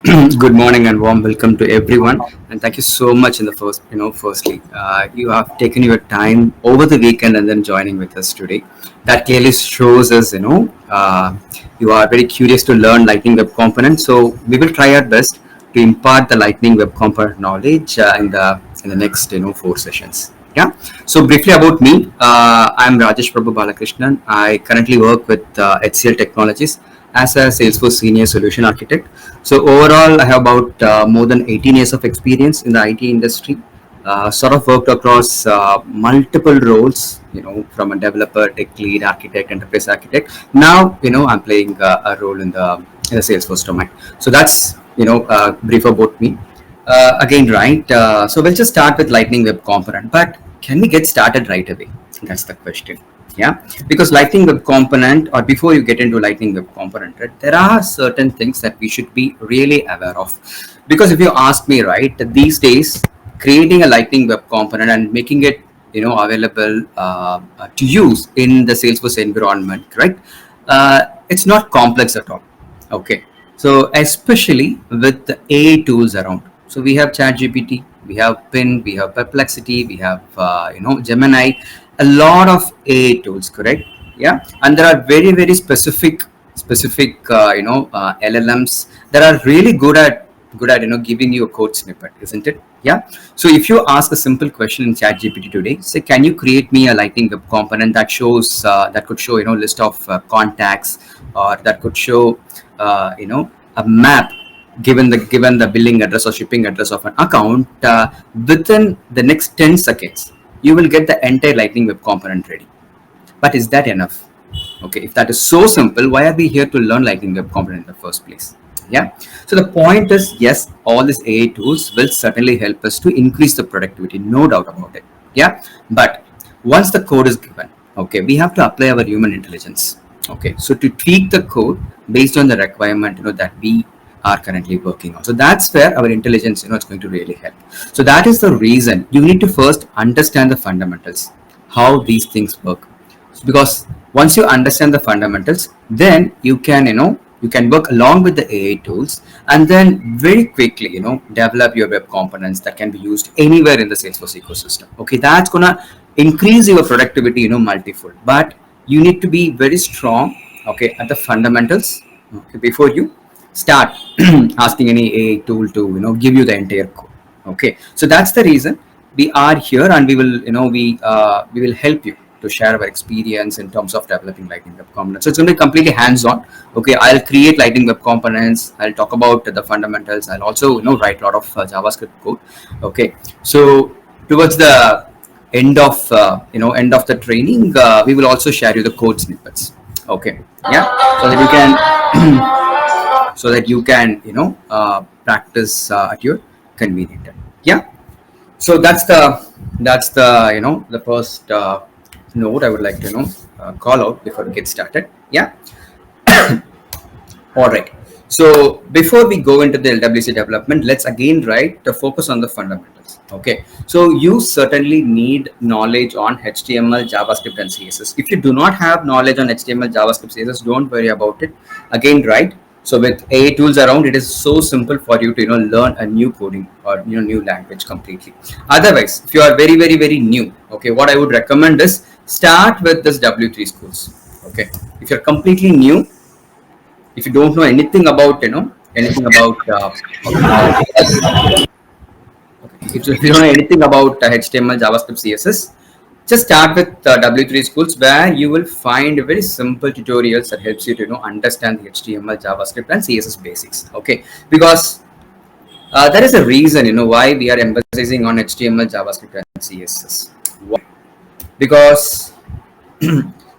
Good morning and warm welcome to everyone. And thank you so much in the firstly, you have taken your time over the weekend and then joining with us today. That clearly shows us, you are very curious to learn Lightning Web Component. So we will try our best to impart the Lightning Web Component knowledge in the next, four sessions. Yeah. So briefly about me, I'm Rajesh Prabhu Balakrishnan. I currently work with HCL Technologies as a Salesforce Senior Solution Architect. So overall, I have about more than 18 years of experience in the IT industry. Sort of worked across multiple roles, from a developer, tech lead, architect, enterprise architect. Now, I'm playing a role in the Salesforce domain. So that's brief about me. Again, right? So we'll just start with Lightning Web Component, but can we get started right away? That's the question. Yeah, because Lightning Web Component, or before you get into Lightning Web Component, right, there are certain things that we should be really aware of. Because if you ask me, right, these days creating a Lightning Web Component and making it available to use in the Salesforce environment, correct? It's not complex at all. Okay, so especially with the AI tools around. So we have ChatGPT, we have Pin, we have Perplexity, we have Gemini, a lot of AI tools, correct? Yeah, and there are very specific LLMs that are really good at giving you a code snippet, isn't it? Yeah. So if you ask a simple question in ChatGPT today, say, can you create me a Lightning Web Component that shows that could show list of contacts, or that could show a map given the billing address or shipping address of an account, within the next 10 seconds you will get the entire Lightning Web Component ready. But is that enough? Okay, if that is so simple, why are we here to learn Lightning Web Component in the first place? Yeah. So the point is, yes, all these AI tools will certainly help us to increase the productivity, no doubt about it. Yeah. But once the code is given, okay, we have to apply our human intelligence. Okay. So to tweak the code based on the requirement, that we are currently working on. So that's where our intelligence, is going to really help. So that is the reason you need to first understand the fundamentals, how these things work. Because once you understand the fundamentals, then you can work along with the AI tools, and then very quickly develop your web components that can be used anywhere in the Salesforce ecosystem. Okay, that's gonna increase your productivity multifold, but you need to be very strong, okay, at the fundamentals, okay, before you start asking any AI tool to give you the entire code. Okay, so that's the reason we are here, and we will help you to share our experience in terms of developing Lightning Web Components. So it's going to be completely hands-on. Okay, I'll create Lightning Web Components. I'll talk about the fundamentals. I'll also write a lot of JavaScript code. Okay, so towards the end of the training, we will also share you the code snippets. Okay, yeah, so that you can practice at your convenient time. Yeah. So that's the first note I would like to call out before we get started. Yeah. All right. So before we go into the LWC development, let's again to focus on the fundamentals. Okay. So you certainly need knowledge on HTML, JavaScript, and CSS. If you do not have knowledge on HTML, JavaScript, CSS, don't worry about it. Again, so with AI tools around, it is so simple for you to learn a new coding or new language completely. Otherwise, if you are very new, okay, what I would recommend is start with this W3 schools. Okay, if you're completely new, if you don't know anything about if you don't know anything about HTML, JavaScript, CSS, just start with W3 schools, where you will find very simple tutorials that helps you to understand the HTML, JavaScript, and CSS basics. Okay, because there is a reason why we are emphasizing on HTML, JavaScript, and CSS. Why? Because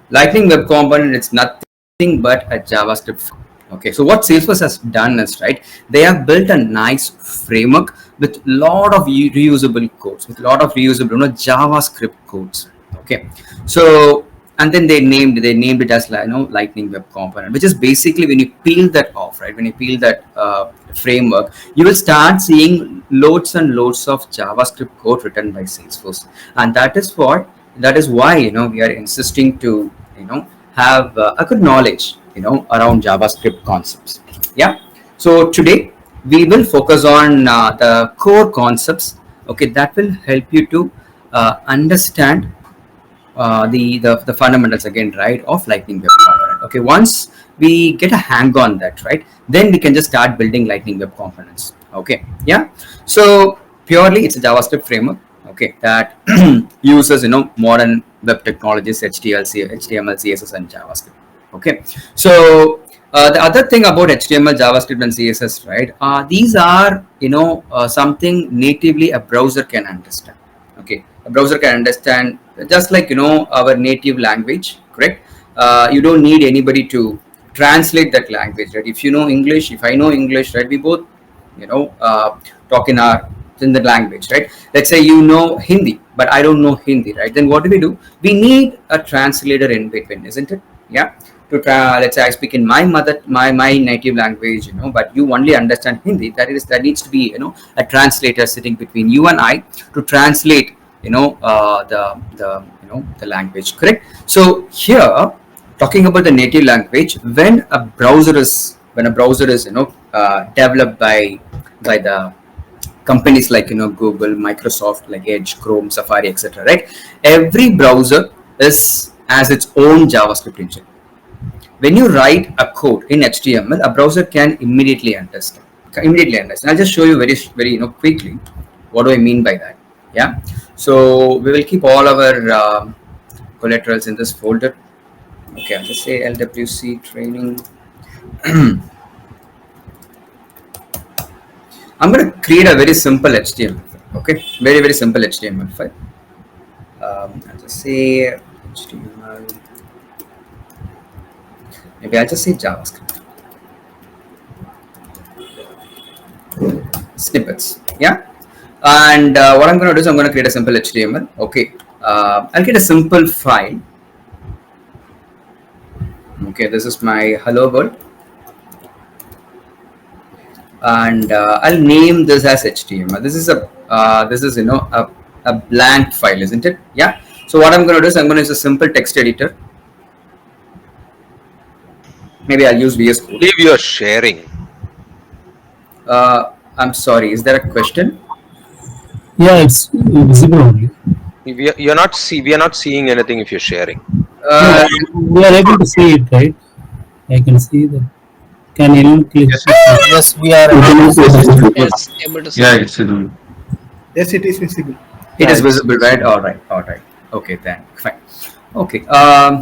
Lightning Web Component is nothing but a JavaScript. Okay, so what Salesforce has done is they have built a nice framework with lot of reusable codes, with a lot of reusable JavaScript codes. Okay, so and then they named it as Lightning Web Component, which is basically, when you peel that off, when you peel that framework, you will start seeing loads and loads of JavaScript code written by Salesforce, and that is why we are insisting to have a good knowledge around JavaScript concepts. Yeah. So today we will focus on the core concepts, okay, that will help you to understand the fundamentals again, right, of lightning web component. Okay, once we get a hang on that, right, then we can just start building lightning web components. Okay, yeah. So purely it's a JavaScript framework, okay, that uses modern web technologies, HTML, CSS, and JavaScript. Okay, so the other thing about HTML, JavaScript, and CSS, right, these are something natively a browser can understand. Okay, a browser can understand, just like our native language, correct? You don't need anybody to translate that language, right? If you know English, if I know English, right, we both talk in the language, right? Let's say you know Hindi, but I don't know Hindi, right? Then what do? We need a translator in between, isn't it? Yeah. To let's say I speak in my native language, but you only understand Hindi. That needs to be a translator sitting between you and I to translate the language, correct? So here, talking about the native language, when a browser is developed by the companies like Google, Microsoft, like Edge, Chrome, Safari, etc., right? Every browser has its own JavaScript engine. When you write a code in HTML, a browser can immediately understand. I'll just show you very quickly what do I mean by that. Yeah. So we will keep all our collaterals in this folder. Okay, I'll just say LWC training. I'm going to create a very simple HTML file. Okay, very simple HTML file. I'll just say HTML. Maybe I'll just say JavaScript snippets. Yeah. And what I'm going to do is I'm going to create a simple HTML. Okay. I'll get a simple file. Okay, this is my hello world. And I'll name this as HTML. This is a blank file, isn't it? Yeah. So what I'm going to do is I'm going to use a simple text editor. Maybe I'll use VS Code. Believe you're sharing. I'm sorry. Is there a question? Yeah, it's visible only. We are not seeing anything if you're sharing. We are able to see it, right? I can see that. Can anyone click? Yes, we are able to see. Yes, able to see. Yeah, it's visible. Yes, it is visible. It is visible, right? All right. Okay, then fine. Okay.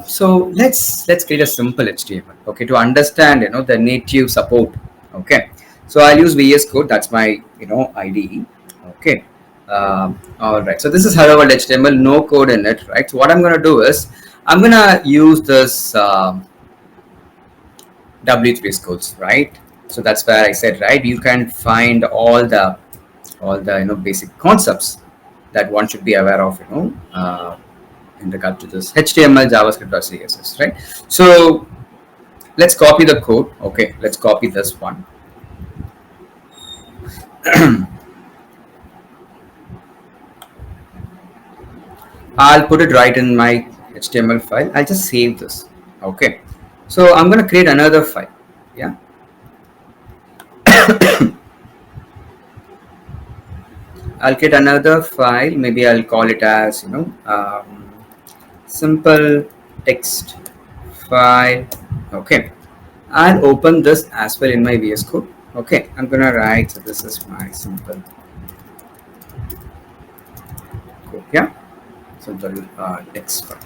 So let's create a simple HTML. Okay, to understand the native support. Okay. So I'll use VS Code. That's my IDE. Okay. All right. So this is hello world HTML. No code in it, right? So what I'm going to do is I'm going to use this W3 codes, right? So that's where I said, right, you can find all the basic concepts that one should be aware of in regard to this HTML, JavaScript, or CSS, right? So let's copy the code. Okay, let's copy this one. I'll put it right in my HTML file. I'll just save this. Okay. So I'm going to create another file. Yeah. I'll get another file. Maybe I'll call it as simple text file. Okay. I'll open this as well in my VS Code. Okay. I'm going to write. So this is my simple code. Yeah. Simple text file.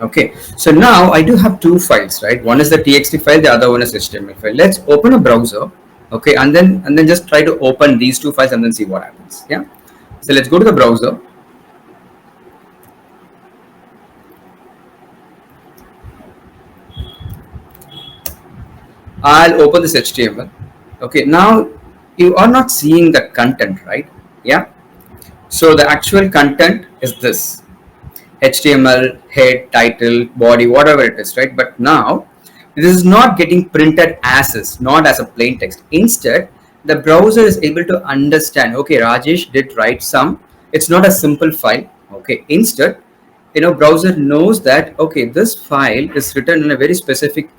Okay, so now I do have two files, right? One is the txt file, the other one is HTML file. Let's open a browser, okay, and then just try to open these two files and then see what happens. Yeah. So let's go to the browser. I'll open this HTML. Okay, now you are not seeing the content, right? Yeah. So the actual content is this. HTML, head, title, body, whatever it is, right? But now this is not getting printed as is, not as a plain text. Instead, the browser is able to understand, okay, Rajesh did write some, it's not a simple file. Okay, instead, browser knows that, okay, this file is written in a very specific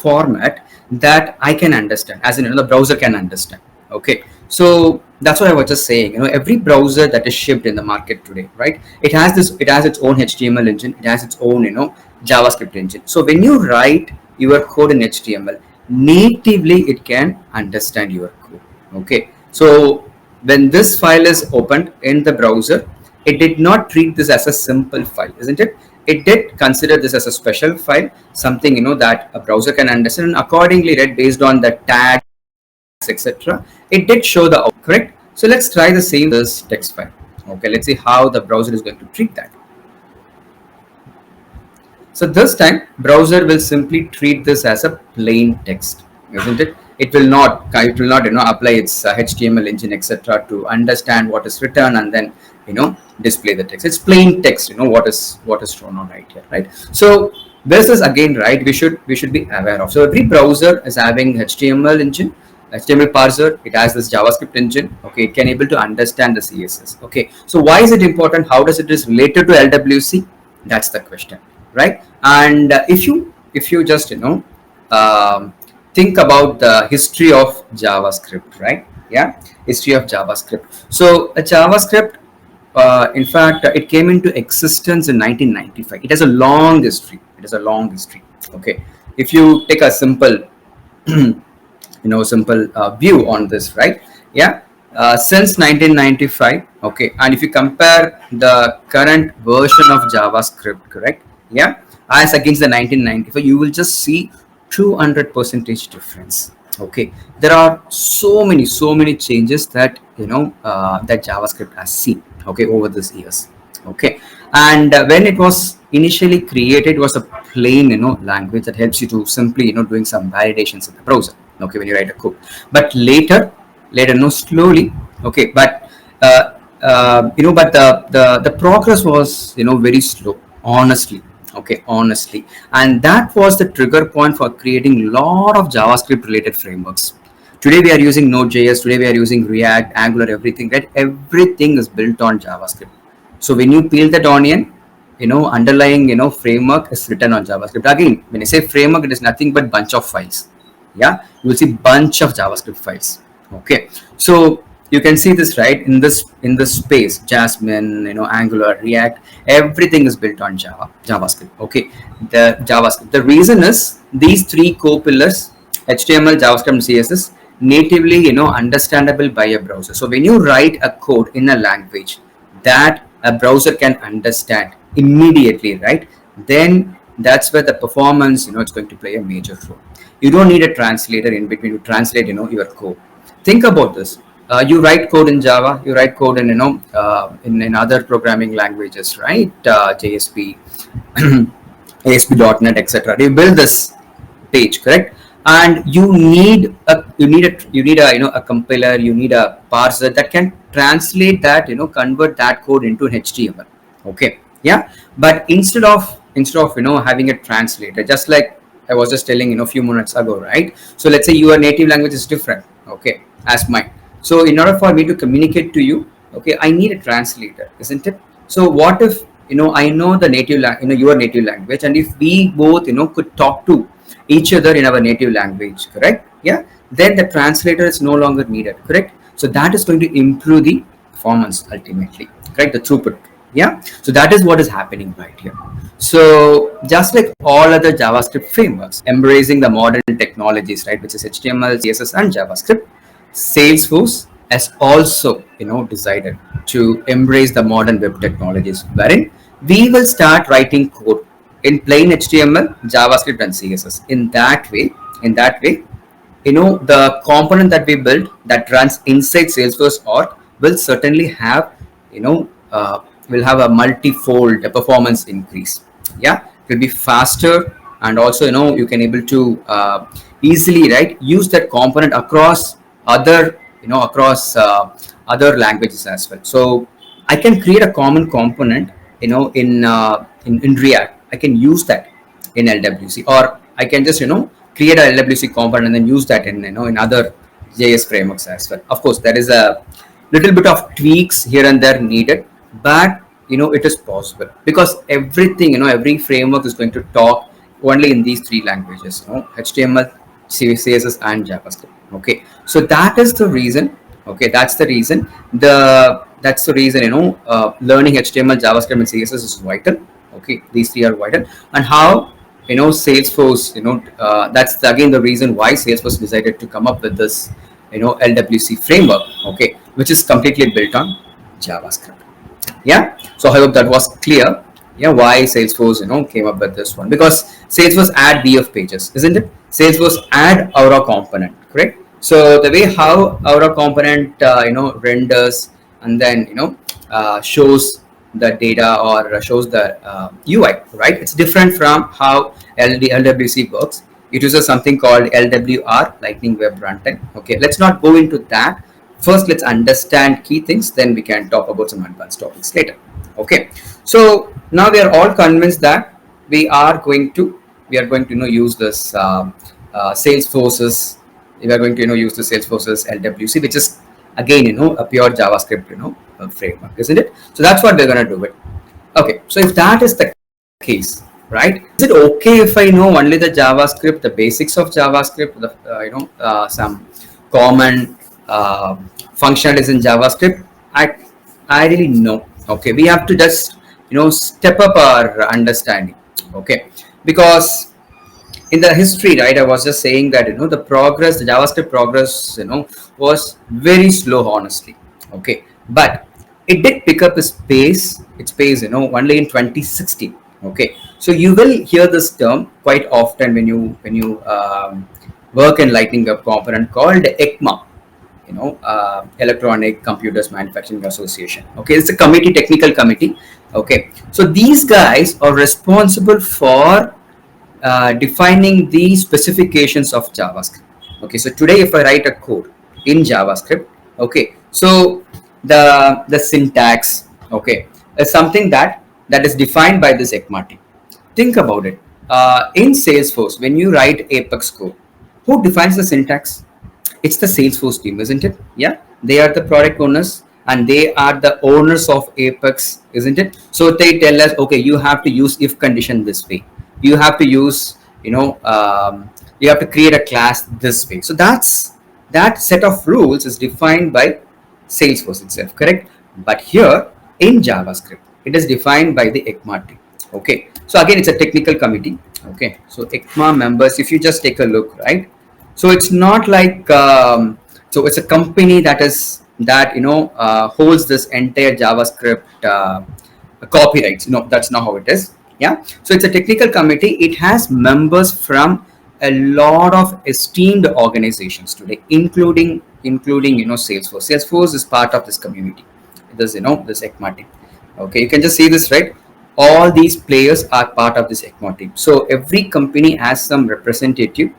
format that I can understand, as in, the browser can understand. Okay, so that's what I was just saying. Every browser that is shipped in the market today, right? It has its own HTML engine. It has its own, JavaScript engine. So when you write your code in HTML, natively it can understand your code. Okay, so when this file is opened in the browser, it did not treat this as a simple file, isn't it? It did consider this as a special file, something, that a browser can understand, and accordingly, right, based on the tags, etc., it did show the output, correct? So let's try the same this text file. Okay, let's see how the browser is going to treat that. So this time, browser will simply treat this as a plain text, isn't it? It will not, apply its HTML engine, etc., to understand what is written and then, display the text. It's plain text, what is shown on right here, right? So this is again, right, we should be aware of. So every browser is having HTML engine, HTML parser. It has this JavaScript engine. Okay, it can able to understand the CSS. Okay, so why is it important? How does it is related to LWC? That's the question, right? And if you just think about the history of JavaScript, right? Yeah, history of JavaScript. So a JavaScript, in fact, it came into existence in 1995. It has a long history. Okay, if you take a simple view on this, right? Yeah, since 1995. Okay, and if you compare the current version of JavaScript, correct? Yeah, as against the 1995, you will just see 200% difference. Okay, there are so many changes that that JavaScript has seen, okay, over these years. Okay, and when it was initially created, it was a plain language that helps you to simply doing some validations in the browser. Okay, when you write a code, but later slowly. Okay, but but the progress was very slow, honestly. Okay, honestly, and that was the trigger point for creating a lot of JavaScript related frameworks. Today we are using Node.js, today we are using React, Angular, everything, right? Everything is built on JavaScript. So when you peel that onion, underlying framework is written on JavaScript. Again, when I say framework, it is nothing but bunch of files. Yeah, you will see bunch of JavaScript files. Okay, so you can see this, right, in this space, Jasmine, Angular, React, everything is built on JavaScript. Okay, the JavaScript, the reason is these three core pillars, HTML, JavaScript, and CSS, natively understandable by a browser. So when you write a code in a language that a browser can understand immediately, right, then that's where the performance it's going to play a major role. You don't need a translator in between to translate your code. Think about this. You write code in Java, you write code in in other programming languages, right? JSP, ASP.NET, etc. You build this page, correct? And you need a a compiler, you need a parser that can translate that, convert that code into an HTML. Okay, yeah. But instead of having a translator, just like I was just telling a few minutes ago, right? So let's say your native language is different, okay, as mine. So in order for me to communicate to you, okay, I need a translator, isn't it? So what if I know the native your native language, and if we both could talk to each other in our native language, correct? Yeah, then the translator is no longer needed, correct? So that is going to improve the performance ultimately, correct? The throughput. Yeah, so that is what is happening right here. So just like all other JavaScript frameworks embracing the modern technologies, right, which is HTML, CSS, and JavaScript, Salesforce has also decided to embrace the modern web technologies, wherein we will start writing code in plain HTML, JavaScript, and CSS. In that way, the component that we build that runs inside Salesforce org will certainly have will have a multi-fold performance increase. Yeah, it will be faster, and also you can able to easily, right, use that component across other other languages as well. So I can create a common component in React. I can use that in LWC, or I can just create a LWC component and then use that in other JS frameworks as well. Of course, there is a little bit of tweaks here and there needed, but it is possible, because everything every framework is going to talk only in these three languages, HTML, CSS, and JavaScript. Okay, so that is the reason. Okay, that's the reason. That's the reason, learning HTML, JavaScript, and CSS is vital. Okay, these three are vital. And how, Salesforce, that's again the reason why Salesforce decided to come up with this, LWC framework. Okay, which is completely built on JavaScript. Yeah, so I hope that was clear. Yeah, why Salesforce came up with this one, because Salesforce add BF pages, isn't it? Salesforce add Aura component, correct? So the way how Aura component renders and then shows the data or shows the UI, right? It's different from how LWC works. It uses something called LWR, Lightning Web Runtime. Okay, let's not go into that. First, let's understand key things, then we can talk about some advanced topics later. Okay, so now we are all convinced that we are going to use this Salesforce's. We are going to use the Salesforce's LWC, which is again a pure JavaScript framework, isn't it? So that's what we're going to do it. Okay, so if that is the case, right, is it okay if I know only the JavaScript, the basics of JavaScript, the some common functionalities in JavaScript? I really know. Okay, we have to just step up our understanding. Okay, because in the history, right, I was just saying that the JavaScript progress was very slow, honestly. Okay, but it did pick up its pace only in 2016. Okay, so you will hear this term quite often when you work in Lightning Web component called Ecma, Electronic Computers Manufacturing Association. Okay, it's a committee, technical committee. Okay, so these guys are responsible for defining the specifications of JavaScript. Okay, so today if I write a code in JavaScript, okay, so the syntax, okay, is something that is defined by this Ecma team. Think about it. In Salesforce, when you write Apex code, who defines the syntax? It's the Salesforce team, isn't it? Yeah, they are the product owners and they are the owners of Apex, isn't it? So they tell us, okay, you have to use if condition this way. You have to use, you have to create a class this way. So that set of rules is defined by Salesforce itself, correct? But here in JavaScript, it is defined by the Ecma team. Okay, so again, it's a technical committee. Okay, so Ecma members, if you just take a look, right? So it's not like so it's a company that holds this entire JavaScript copyrights. No, that's not how it is. Yeah, so it's a technical committee. It has members from a lot of esteemed organizations today, including Salesforce. Salesforce is part of this community. This this Ecma team. Okay, you can just see this, right? All these players are part of this Ecma team. So every company has some representative,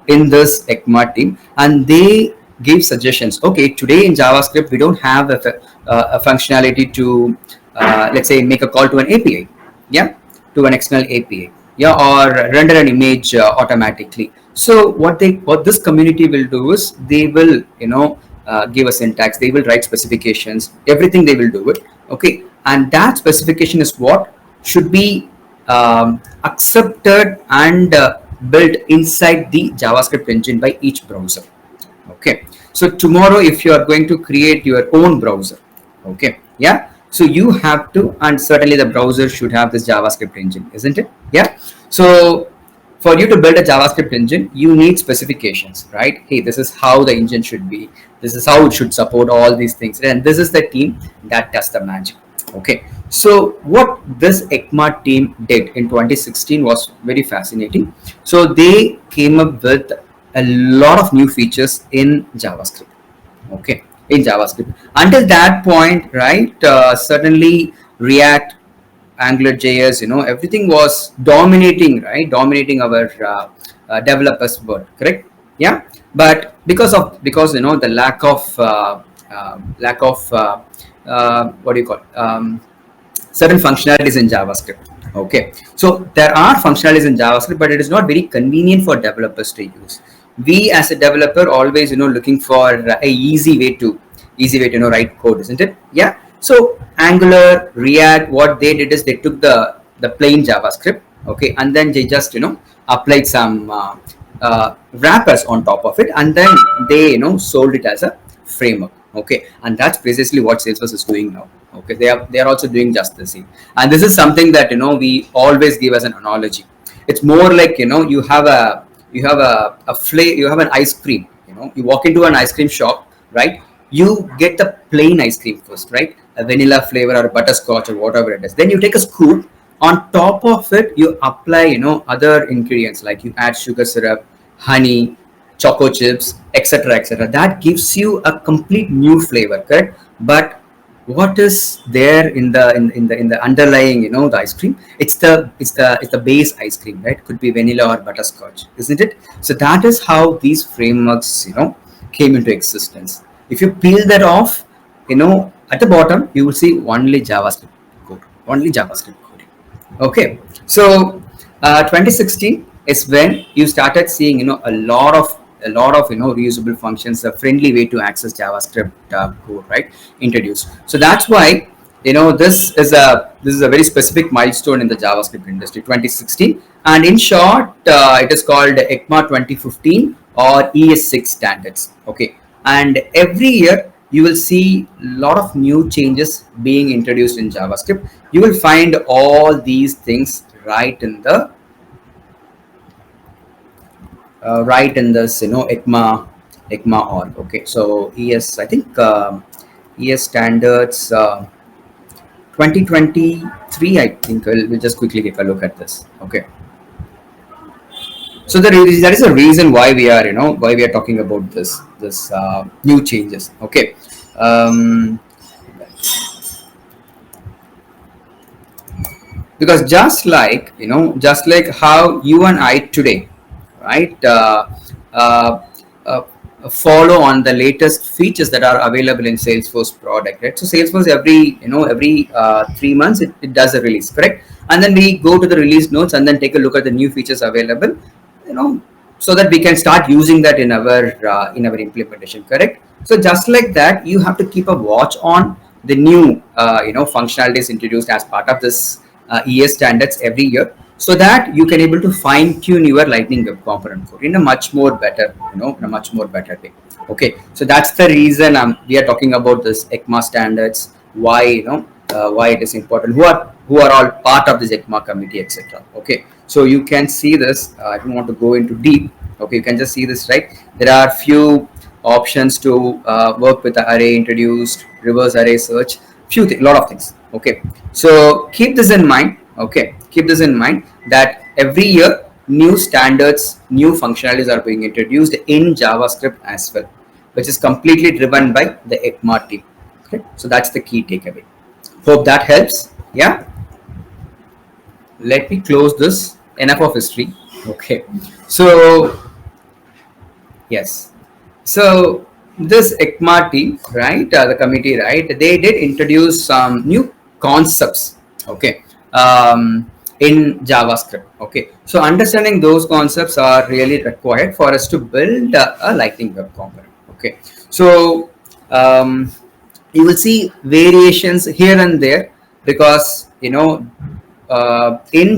in this Ecma team, and they give suggestions. Okay, today in JavaScript we don't have a functionality to let's say make a call to an API, yeah, to an external API, yeah, or render an image automatically. So what this community will do is they will give a syntax, they will write specifications, everything they will do it. Okay, and that specification is what should be accepted and built inside the JavaScript engine by each browser. Okay, so tomorrow if you are going to create your own browser, okay, yeah, so you have to, and certainly the browser should have this JavaScript engine, isn't it? Yeah, so for you to build a JavaScript engine, you need specifications, right? Hey, this is how the engine should be, this is how it should support all these things, and this is the team that does the magic. Okay, so what this Ecma team did in 2016 was very fascinating. So they came up with a lot of new features in JavaScript. Okay, in JavaScript. Until that point, right, certainly React, AngularJS, everything was dominating, right? Dominating our developers' world, correct? Yeah, but because the lack of what do you call certain functionalities in JavaScript. Okay, so there are functionalities in JavaScript, but it is not very convenient for developers to use. We as a developer always looking for a easy way to write code, isn't it? Yeah. So Angular, React, what they did is they took the plain JavaScript, okay, and then they just applied some wrappers on top of it, and then they sold it as a framework. Okay, and that's precisely what Salesforce is doing now. Okay, they are also doing just the same, and this is something that we always give as an analogy. It's more like you have an ice cream. You walk into an ice cream shop, right? You get the plain ice cream first, right? A vanilla flavor or butterscotch or whatever it is. Then you take a scoop. On top of it, you apply other ingredients, like you add sugar syrup, honey, choco chips, etc., etc. That gives you a complete new flavor, correct? But what is there in the underlying the ice cream? It's the base ice cream, right? Could be vanilla or butterscotch, isn't it? So that is how these frameworks came into existence. If you peel that off, at the bottom you will see only JavaScript code, only JavaScript coding. Okay, so 2016 is when you started seeing a lot of reusable functions, a friendly way to access JavaScript code, right, introduced. So that's why this is a very specific milestone in the JavaScript industry, 2016, and in short, it is called Ecma 2015 or ES6 standards. Okay, and every year you will see a lot of new changes being introduced in JavaScript. You will find all these things right in this Ecma org. Okay, so I think ES standards 2023. I think we'll just quickly take a look at this. Okay, so that is the reason why we are talking about this new changes. Okay, because just like how you and I today, right, follow on the latest features that are available in Salesforce product, right? So Salesforce every 3 months it does a release, correct? And then we go to the release notes and then take a look at the new features available, so that we can start using that in our implementation, correct? So just like that, you have to keep a watch on the new functionalities introduced as part of this ES standards every year, so that you can able to fine tune your Lightning Web Component code in a much more better way. Okay, so that's the reason we are talking about this Ecma standards. Why it is important, who are all part of this Ecma committee, etc. Okay, so you can see this. I don't want to go into deep. Okay, you can just see this, right? There are few options to work with the array introduced, reverse array search, lot of things. Okay, so keep this in mind. Okay, keep this in mind that every year new standards, new functionalities are being introduced in JavaScript as well, which is completely driven by the Ecma team. Okay, so that's the key takeaway. Hope that helps. Yeah, let me close this. Enough of history. Okay, so yes, so this Ecma team, right, the committee, right, they did introduce some new concepts. Okay, in JavaScript. Okay, so understanding those concepts are really required for us to build a Lightning Web Component. Okay, so you will see variations here and there, because in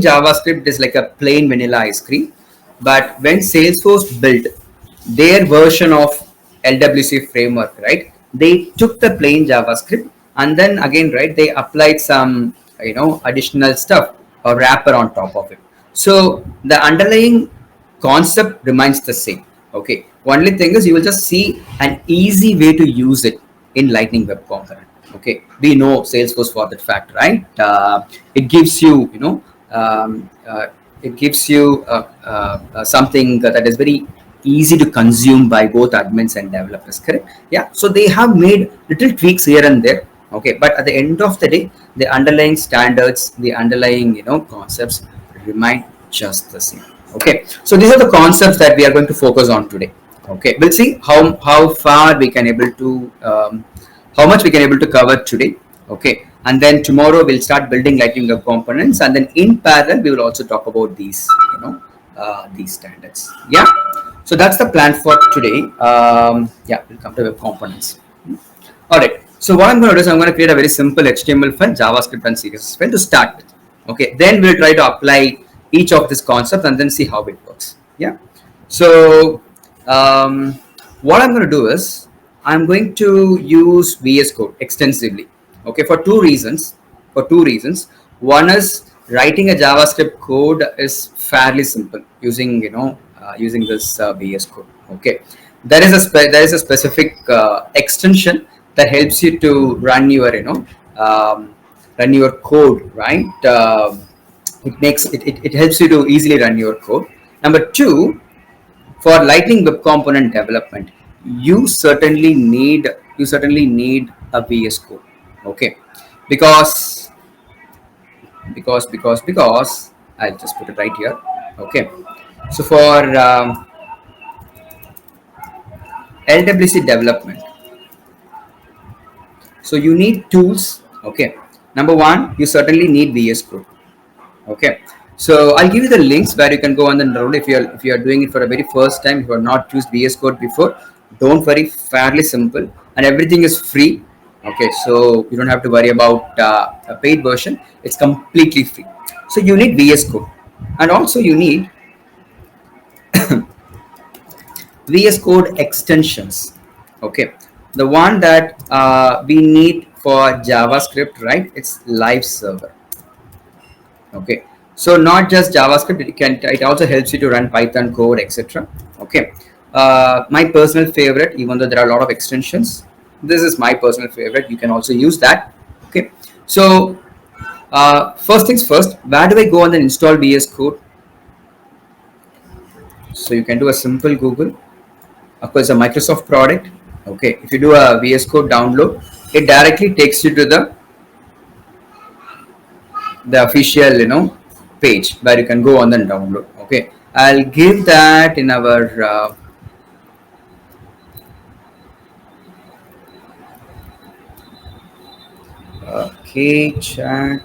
JavaScript it is like a plain vanilla ice cream, but when Salesforce built their version of LWC framework, right, they took the plain JavaScript and then again, right, they applied some additional stuff or wrapper on top of it. So the underlying concept remains the same. Okay, only thing is you will just see an easy way to use it in Lightning Web Component. Okay, we know Salesforce for that fact, right? It gives you something that is very easy to consume by both admins and developers, correct? Yeah, so they have made little tweaks here and there. Okay, but at the end of the day, the underlying standards, the underlying concepts remain just the same. Okay, so these are the concepts that we are going to focus on today. Okay, we'll see how far we can able to how much we can able to cover today. Okay, and then tomorrow we'll start building Lightning Web Components, and then in parallel we will also talk about these these standards. Yeah, so that's the plan for today. Yeah, we'll come to Web Components. All right. So what I'm going to do is I'm going to create a very simple HTML file, JavaScript and CSS file to start with. Okay, then we'll try to apply each of this concept and then see how it works. Yeah. So what I'm going to do is I'm going to use VS Code extensively. Okay, for two reasons. For two reasons. One is writing a JavaScript code is fairly simple using using this VS Code. Okay, there is a specific extension that helps you to run your run your code, right? It helps you to easily run your code. Number two, for Lightning Web Component development, you certainly need a VS Code. Okay, because because I'll just put it right here. Okay, so for LWC development, so you need tools. Okay, number one, you certainly need VS Code. Okay, so I'll give you the links where you can go on the download if you're doing it for a very first time. If you have not used VS Code before, don't worry, fairly simple and everything is free. Okay, so you don't have to worry about a paid version. It's completely free. So you need VS Code, and also you need VS Code extensions. Okay, the one that we need for JavaScript, right? It's live server. Okay, so not just JavaScript, it also helps you to run Python code, etc. Okay, my personal favorite, even though there are a lot of extensions, this is my personal favorite. You can also use that. Okay, so first things first, where do I go and then install VS Code? So you can do a simple Google. Of course, a Microsoft product. Okay, if you do a VS Code download, it directly takes you to the official page where you can go on and download. Okay, I'll give that in our okay chat.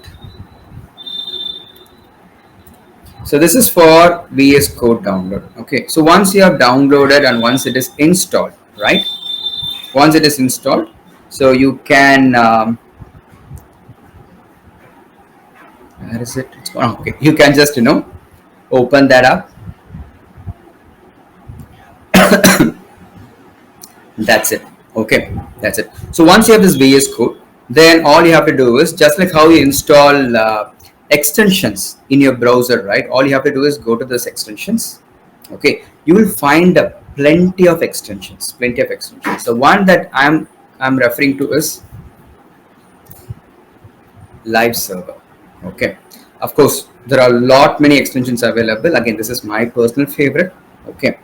So this is for VS Code download. Okay, so once you have downloaded and once it is installed, right? Once it is installed, so you can where is it? It's gone. Okay, you can just open that up. That's it. Okay, that's it. So once you have this VS Code, then all you have to do is just like how you install extensions in your browser, right? All you have to do is go to this extensions. Okay, you will find plenty of extensions. The one that I'm referring to is live server. Okay, of course there are a lot many extensions available. Again, this is my personal favorite. Okay,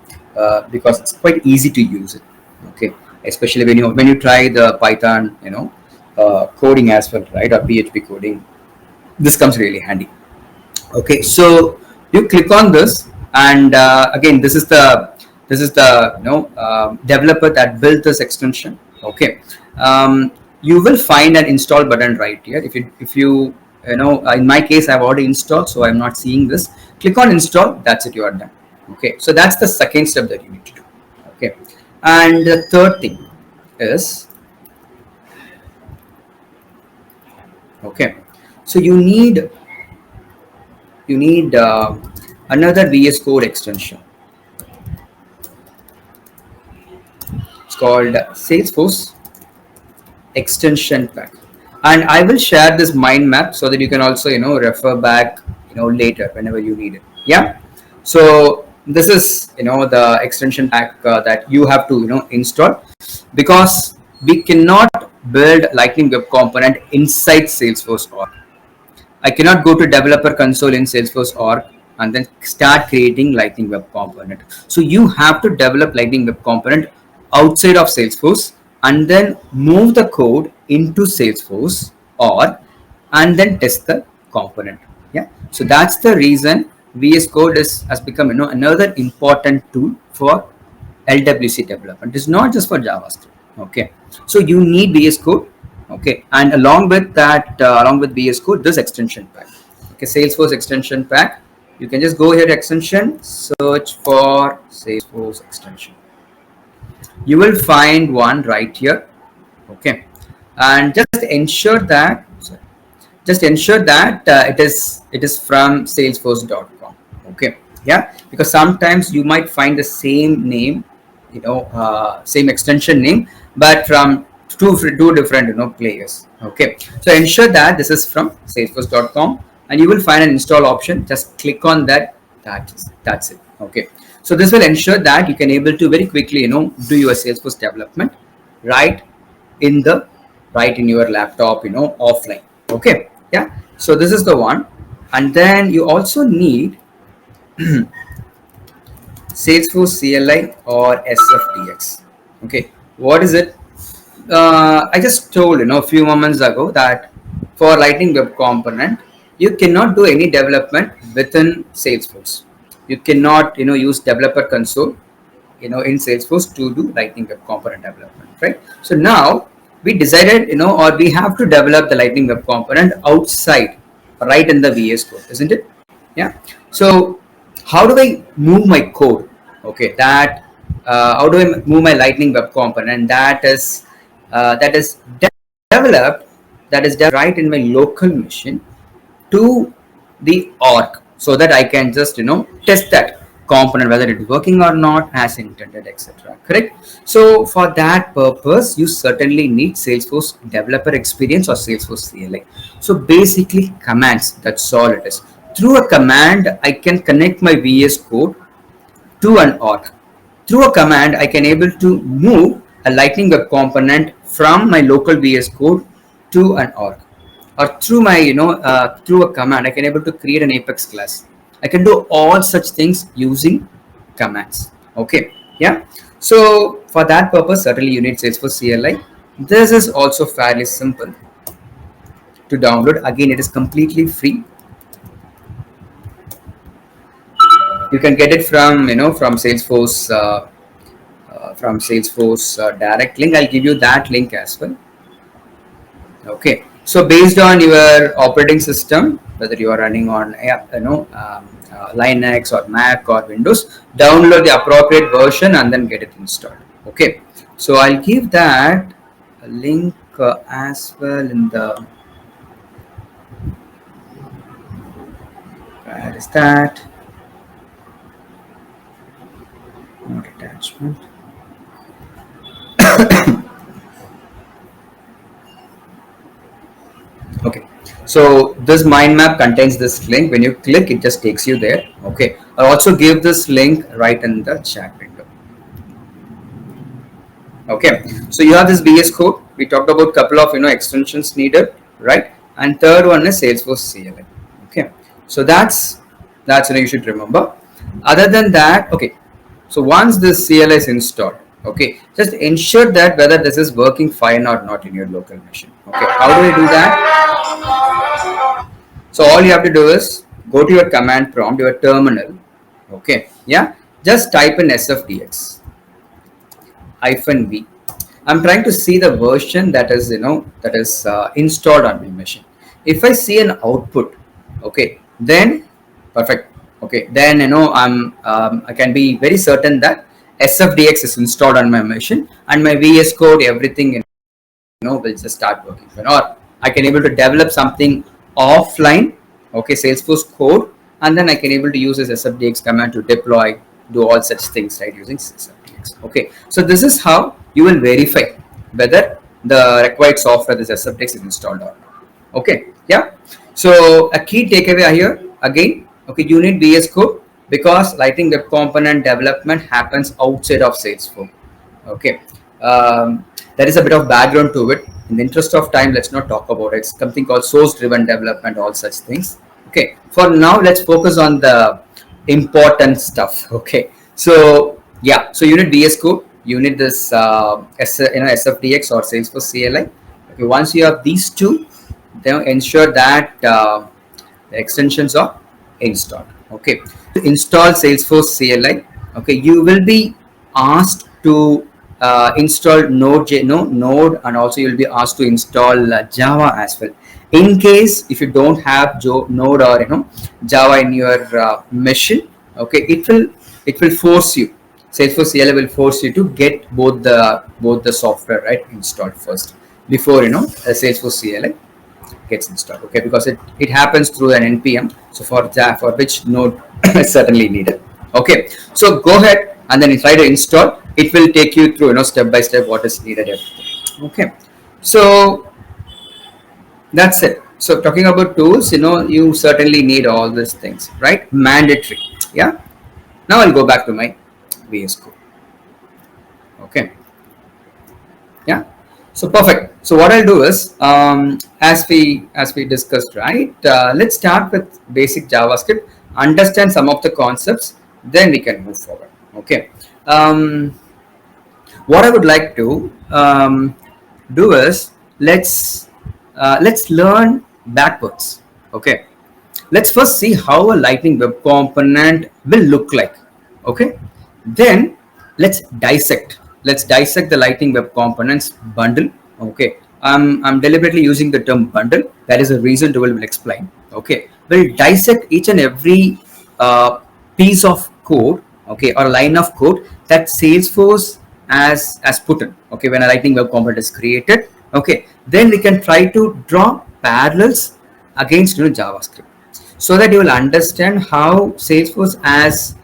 because it's quite easy to use it. Okay, especially when you try the Python coding as well, right, or PHP coding, this comes really handy. Okay, so you click on this, and again, this is the developer that built this extension. Okay, you will find an install button right here. If you in my case, I've already installed, so I'm not seeing this. Click on install. That's it. You are done. Okay, so that's the second step that you need to do. Okay, and the third thing is, okay, so you need another VS Code extension. It's called Salesforce extension pack, and I will share this mind map so that you can also refer back later whenever you need it. Yeah, so this is the extension pack that you have to install, because we cannot build Lightning Web Component inside Salesforce org. I cannot go to developer console in Salesforce org and then start creating Lightning Web Component. So you have to develop Lightning Web Component outside of Salesforce and then move the code into Salesforce org and then test the component. Yeah, so that's the reason VS Code has become another important tool for LWC development. It's not just for JavaScript. Okay, so you need VS Code. Okay, and along with that, along with VS Code, this extension pack. Okay, Salesforce extension pack. You can just go here, extension, search for Salesforce extension. You will find one right here. Okay, and just ensure that it is from salesforce.com. Yeah, because sometimes you might find the same name, same extension name, but from two different players. Okay, so ensure that this is from salesforce.com, and you will find an install option. Just click on that. That's it. Okay, so this will ensure that you can able to very quickly do your Salesforce development right in the right in your laptop, offline. Okay, yeah, so this is the one. And then you also need Salesforce CLI or SFDX. Okay, what is it? I just told a few moments ago that for Lightning Web Component, you cannot do any development within Salesforce. You cannot use developer console in Salesforce to do Lightning Web Component development, right? So now we decided or we have to develop the Lightning Web Component outside, right in the VS Code, isn't it? Yeah. So how do I move my code? Okay, that how do I move my Lightning Web Component that is developed right in my local machine to the org, so that I can just test that component whether it is working or not as intended, etc. Correct? So for that purpose, you certainly need Salesforce developer experience or Salesforce CLI. So basically commands, that's all it is. Through a command, I can connect my VS Code to an org. Through a command, I can able to move a Lightning Web Component from my local VS Code to an org. Or through my, through a command, I can able to create an Apex class. I can do all such things using commands. Okay, yeah. So for that purpose, certainly you need Salesforce CLI. This is also fairly simple to download. Again, it is completely free. You can get it from Salesforce direct link. I'll give you that link as well. Okay, so based on your operating system, whether you are running on Linux or Mac or Windows, download the appropriate version and then get it installed. Okay, so I'll give that a link as well in the, where is that? Not attachment. Okay, so this mind map contains this link. When you click, it just takes you there. Okay, I'll also give this link right in the chat window. Okay, so you have this VS Code. We talked about couple of extensions needed, right? And third one is Salesforce CLI. Okay, so that's you should remember. Other than that, okay, so once this CLI is installed, okay, just ensure that whether this is working fine or not in your local machine. Okay, how do I do that? So all you have to do is go to your command prompt, your terminal. Okay, yeah, just type in SFDX -v. I'm trying to see the version that is installed on my machine. If I see an output, okay, then perfect. Okay, then I can be very certain that SFDX is installed on my machine and my VS Code, everything will just start working. Or I can able to develop something offline, okay, Salesforce code, and then I can able to use this SFDX command to deploy, do all such things, right, using SFDX. Okay, so this is how you will verify whether the required software, this SFDX, is installed or not. Okay, yeah. So a key takeaway here again, okay, you need VS Code because Lightning Web Component development happens outside of Salesforce. Okay, there is a bit of background to it. In the interest of time, let's not talk about it. It's something called source-driven development, all such things. Okay, for now, let's focus on the important stuff. Okay, so yeah, so you need VS Code, you need this SFDX or Salesforce CLI. Okay, once you have these two, then ensure that the extensions are installed. Okay, to install Salesforce CLI, okay, you will be asked to install Node, and also you'll be asked to install Java as well. In case if you don't have Node or Java in your machine, okay, it will force you. Salesforce CLI will force you to get both the software right installed first before Salesforce CLI gets installed. Okay, because it happens through an npm. So for that, for which node is certainly needed. Okay, so go ahead and then try to install. It will take you through, step by step what is needed. Everything. Okay, so that's it. So talking about tools, you certainly need all these things, right? Mandatory. Yeah. Now I'll go back to my VS Code. Okay. Yeah. So perfect. So what I'll do is, as we discussed, right? Let's start with basic JavaScript. Understand some of the concepts, then we can move forward. Okay. What I would like to do is let's learn backwards. Okay, let's first see how a lightning web component will look like. Okay, then let's dissect the lightning web components bundle. Okay, I'm deliberately using the term bundle. That is a reason to will explain. Okay, we'll dissect each and every piece of code, okay, or line of code that Salesforce as put in. Okay, when a lightning web component is created. Okay, then we can try to draw parallels against JavaScript, so that you will understand how Salesforce has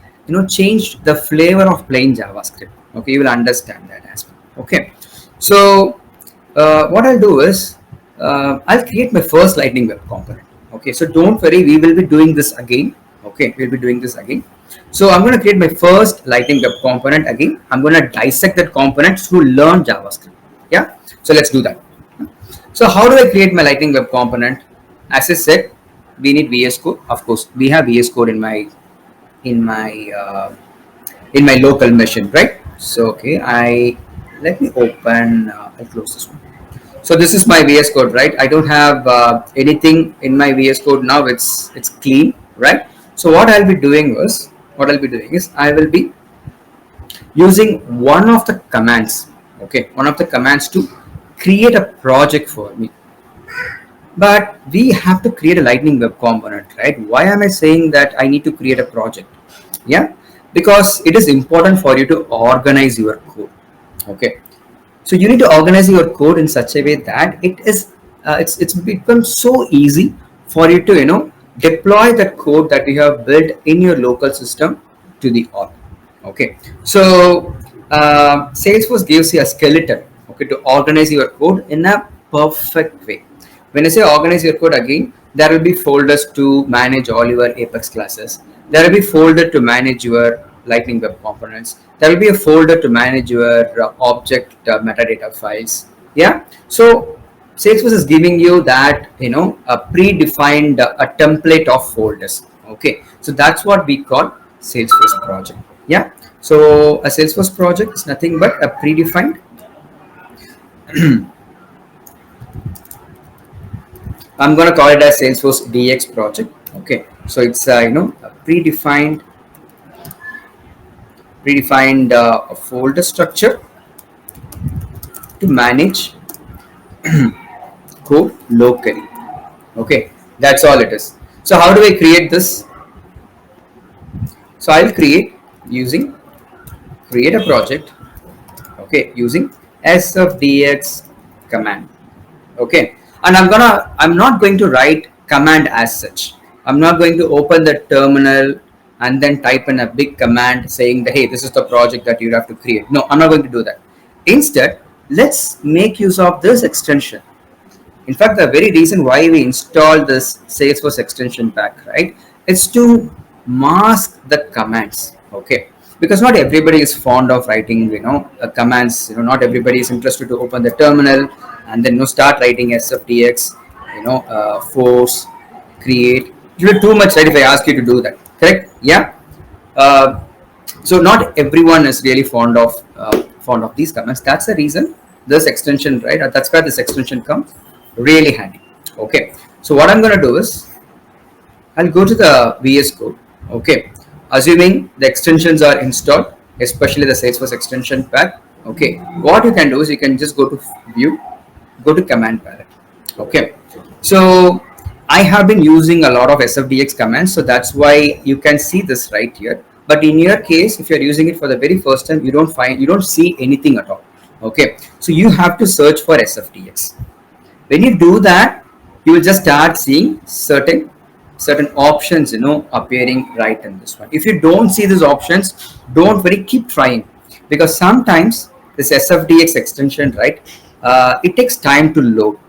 changed the flavor of plain JavaScript. Okay, you will understand that as well. Okay, so what I'll do is I'll create my first lightning web component. Okay, so don't worry, we will be doing this again. Okay, we'll be doing this again. So I'm going to create my first lightning web component again. I'm going to dissect that component to learn JavaScript. Yeah, so let's do that. So how do I create my lightning web component? As I said, we need VS Code. Of course, we have VS Code in my local machine, right? So okay, let me open. I'll close this one. So this is my VS Code, right? I don't have anything in my VS Code now. It's clean, right? So what I'll be doing is I will be using one of the commands. Okay, one of the commands to create a project for me. But we have to create a lightning web component, right? Why am I saying that I need to create a project? Yeah, because it is important for you to organize your code. Okay, so you need to organize your code in such a way that it's become so easy for you to deploy the code that you have built in your local system to the org. Okay, so Salesforce gives you a skeleton, okay, to organize your code in a perfect way. When I say organize your code, again, there will be folders to manage all your Apex classes. There will be folder to manage your Lightning Web components. There will be a folder to manage your object metadata files. Yeah. So Salesforce is giving you that a predefined a template of folders. Okay. So that's what we call Salesforce project. Yeah. So a Salesforce project is nothing but a predefined I'm going to call it as Salesforce DX project. Okay, so it's a predefined folder structure to manage code locally. Okay, that's all it is. So how do I create this? So I'll create using create a project. Okay, using sfdx command. Okay, and I'm not going to write command as such. I'm not going to open the terminal and then type in a big command saying that, hey, this is the project that you have to create. No, I'm not going to do that. Instead, let's make use of this extension. In fact, the very reason why we installed this Salesforce extension pack, right, is to mask the commands. Okay, because not everybody is fond of writing commands. Not everybody is interested to open the terminal and then start writing sfdx, force, create. It will be too much, right, if I ask you to do that. Correct? Yeah. So not everyone is really fond of these commands. That's the reason this extension, right? That's where this extension comes really handy. Okay. So what I'm going to do is I'll go to the VS Code. Okay. Assuming the extensions are installed, especially the Salesforce extension pack. Okay. What you can do is you can just go to view, go to command palette. Okay. So I have been using a lot of sfdx commands, so that's why you can see this right here. But in your case, if you're using it for the very first time, you don't see anything at all. Okay. So you have to search for sfdx. When you do that, you will just start seeing certain options, appearing right in this one. If you don't see these options, don't worry, keep trying, because sometimes this SFDX extension, right, it takes time to load.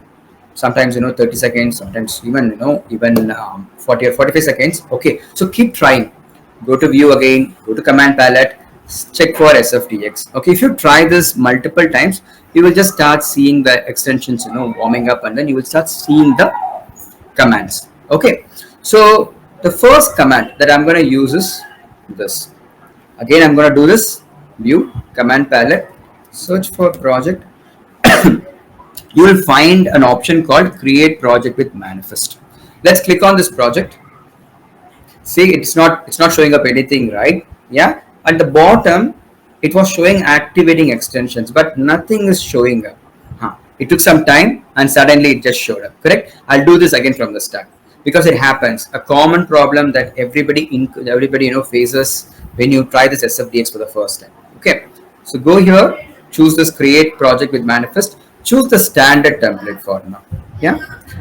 Sometimes 30 seconds, sometimes even 40 or 45 seconds. Okay, so keep trying. Go to view again, go to command palette, check for SFDX. Okay, if you try this multiple times, you will just start seeing the extensions warming up, and then you will start seeing the commands. Okay, so the first command that I'm going to use is this. Again, I'm going to do this: view command palette, search for project. You will find an option called create project with manifest. Let's click on this project. See, it's not showing up anything, right? Yeah, at the bottom it was showing activating extensions, but nothing is showing up. It took some time and suddenly it just showed up. Correct. I'll do this again from the start, because it happens, a common problem that everybody faces when you try this SFDX for the first time. Okay, so go here, choose this create project with manifest, choose the standard template for now. Yeah,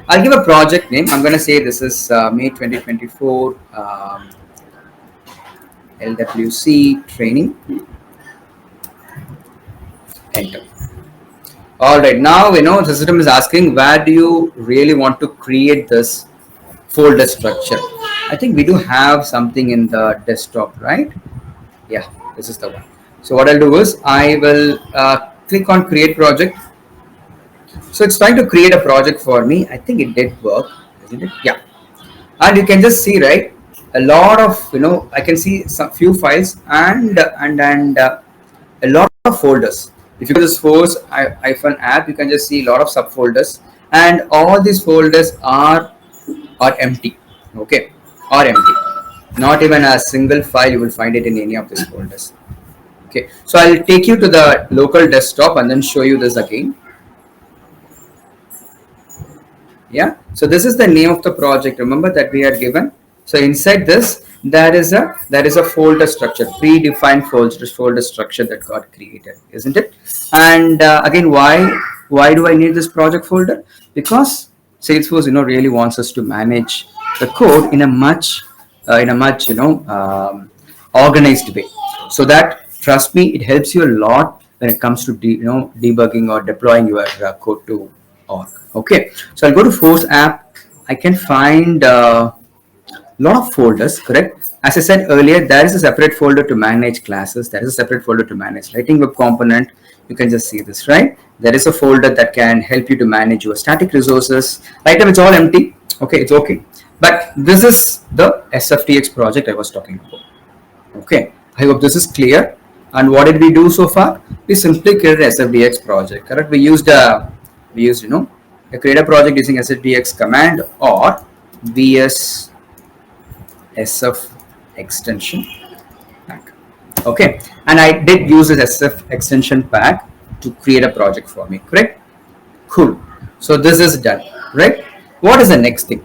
I'll give a project name. I'm going to say this is May 2024 LWC training. Enter. All right, now the system is asking, where do you really want to create this folder structure? I think we do have something in the desktop, right? Yeah, this is the one. So what I'll do is I will click on create project. So it's trying to create a project for me. I think it did work, isn't it? Yeah. And you can just see, right, a lot of I can see some few files and a lot of folders. If you go to this Force iPhone app, you can just see a lot of subfolders, and all these folders are empty. Okay, are empty. Not even a single file you will find it in any of these folders. Okay, so I'll take you to the local desktop and then show you this again. Yeah, so this is the name of the project, remember, that we had given. So inside this there is a folder structure, predefined folder structure that got created, isn't it? And again, why do I need this project folder? Because Salesforce really wants us to manage the code in a much organized way, so that, trust me, it helps you a lot when it comes to debugging or deploying your code to org. Okay, so I'll go to Force app. I can find a lot of folders. Correct. As I said earlier, there is a separate folder to manage classes. There is a separate folder to manage Lightning Web Component. You can just see this, right? There is a folder that can help you to manage your static resources. Right now it's all empty. Okay, it's okay. But this is the SFDX project I was talking about. Okay, I hope this is clear. And what did we do so far? We simply created an SFDX project. Correct. We used create a project using SFDX command or vs SF extension pack. Okay, and I did use this SF extension pack to create a project for me. Correct. Cool. So this is done, right? What is the next thing?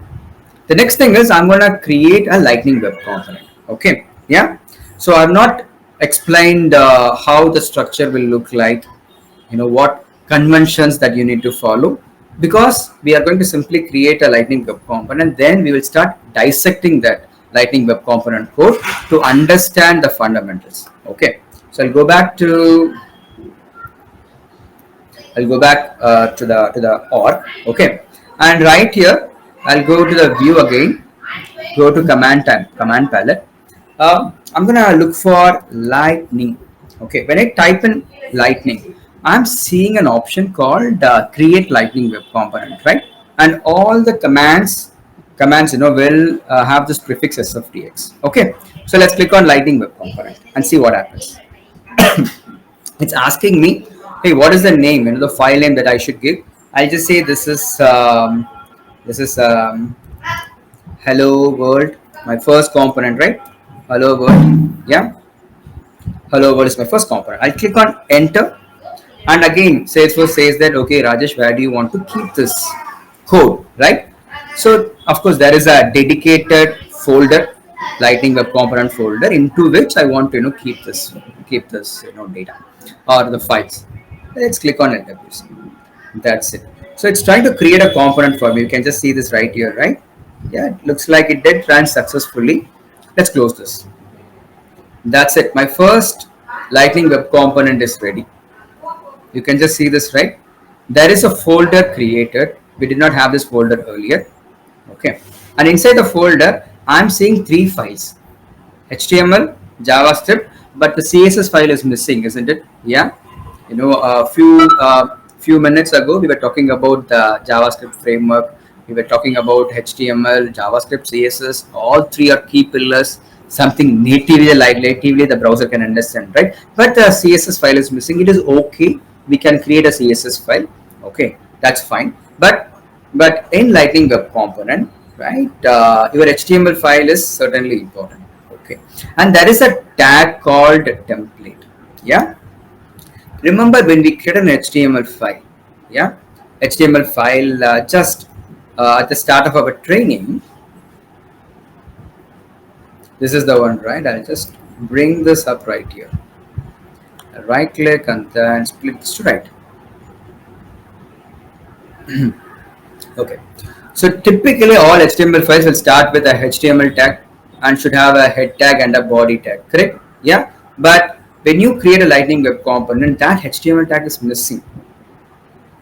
The next thing is I'm going to create a Lightning Web Component. Okay, yeah. So I've not explained how the structure will look like, what conventions that you need to follow, because we are going to simply create a Lightning Web Component. Then we will start dissecting that Lightning Web Component code to understand the fundamentals. Okay, so I'll go back to the org. Okay, and right here I'll go to the view again, go to command palette. I'm gonna look for Lightning. Okay, when I type in Lightning, I'm seeing an option called create Lightning Web Component, right? And all the commands will have this prefix SFDX. Okay, so let's click on Lightning Web Component and see what happens. It's asking me, hey, what is the name, the file name that I should give? I'll just say this is hello world, my first component, right? Hello world. Yeah, hello world is my first component. I'll click on enter, and again Salesforce says that, okay Rajesh, where do you want to keep this code, right? So of course there is a dedicated folder, Lightning Web Component folder, into which I want to keep this data or the files. Let's click on LWC. That's it. So it's trying to create a component for me. You can just see this right here, right? Yeah, it looks like it did run successfully. Let's close this. That's it. My first Lightning Web component is ready. You can just see this, right? There is a folder created. We did not have this folder earlier. Okay. And inside the folder, I'm seeing three files: HTML, JavaScript, but the CSS file is missing, isn't it? Yeah. A few minutes ago, we were talking about the JavaScript framework. We were talking about HTML, JavaScript, CSS. All three are key pillars. Something natively the browser can understand, right? But the CSS file is missing. It is okay. We can create a CSS file. Okay, that's fine. But in Lightning Web Component, right? Your HTML file is certainly important. Okay, and there is a tag called template. Yeah, remember when we create an HTML file? Yeah, HTML file just at the start of our training. This is the one, right? I'll just bring this up right here. Right click and then split this to right. Okay. So typically all HTML files will start with a HTML tag and should have a head tag and a body tag, correct? Yeah. But when you create a Lightning Web component, that HTML tag is missing.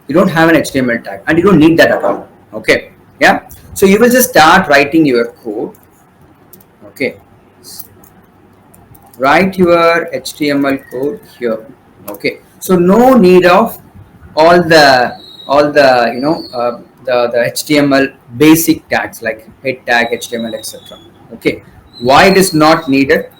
You don't have an HTML tag and you don't need that at all. Okay. Yeah. So you will just start writing your code. Okay. Write your HTML code here. Okay. So no need of all the the HTML basic tags like head tag, HTML, etc. Okay. Why it is not needed?